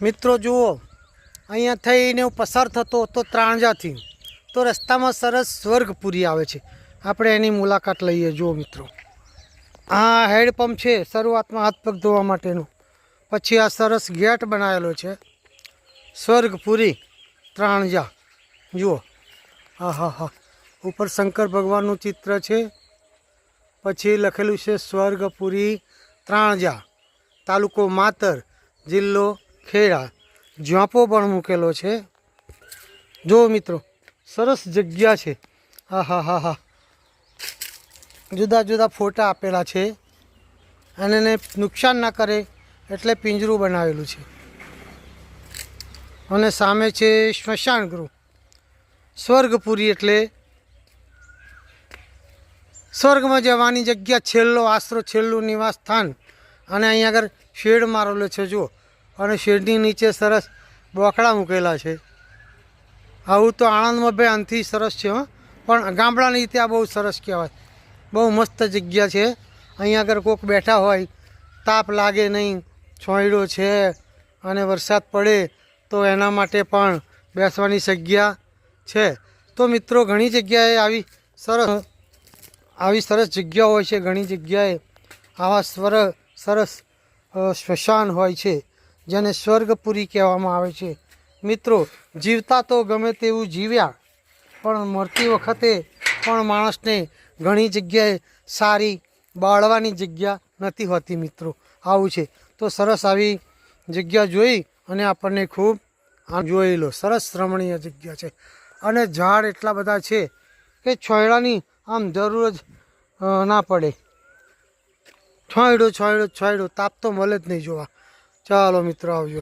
મિત્રો જુઓ, અહીંયા થઈને હું પસાર થતો હતો ત્રાણજાથી, તો રસ્તામાં સરસ સ્વર્ગપુરી આવે છે. આપણે એની મુલાકાત લઈએ. જુઓ મિત્રો, આ હેન્ડપંપ છે શરૂઆતમાં હાથ પગ ધોવા માટેનું. પછી આ સરસ ગેટ બનાવેલો છે સ્વર્ગપુરી ત્રાણજા. જુઓ, હા હા હા, ઉપર શંકર ભગવાનનું ચિત્ર છે. પછી લખેલું છે સ્વર્ગપુરી ત્રાણજા, તાલુકો માતર, જિલ્લો ખેડા. જ્વાપો પણ મૂકેલો છે. જો મિત્રો, સરસ જગ્યા છે. હા હા હા હા, જુદા જુદા ફોટા આપેલા છે અને એને નુકસાન ના કરે એટલે પિંજરું બનાવેલું છે. અને સામે છે સ્મશાન ગૃહ. સ્વર્ગપુરી એટલે સ્વર્ગમાં જવાની જગ્યા, છેલ્લો આશરો, છેલ્લું નિવાસ સ્થાન. અને અહીંયા આગળ શેડ મારેલો છે જુઓ, અને શેડની નીચે સરસ બોકડા મૂકેલા છે. આવું તો આણંદમાં ભાઈ આનાથી સરસ છે હો, પણ ગામડાની રીતે આ બહુ સરસ કહેવાય. બહુ મસ્ત જગ્યા છે. અહીંયા આગળ કોઈક બેઠા હોય, તાપ લાગે નહીં, છોંયડો છે અને વરસાદ પડે તો એના માટે પણ બેસવાની જગ્યા છે. તો મિત્રો, ઘણી જગ્યાએ આવી સરસ જગ્યા હોય છે. ઘણી જગ્યાએ આવા સરસ સ્મશાન હોય છે, જેને સ્વર્ગપુરી કહેવામાં આવે છે. મિત્રો, જીવતા તો ગમે તેવું જીવ્યા, પણ મરતી વખતે પણ માણસને ઘણી જગ્યાએ સારી બાળવાની જગ્યા નથી હોતી. મિત્રો, આવું છે. તો સરસ આવી જગ્યા જોઈ અને આપણને ખૂબ આમ જોઈ લો, સરસ રમણીય જગ્યા છે. અને ઝાડ એટલા બધા છે કે છોંયડાની આમ જરૂર જ ના પડે. છોંયડો છોંયડો છોંયડો, તાપ તો મળે જ નહીં જોવા. ચાલો મિત્રો, આવજો.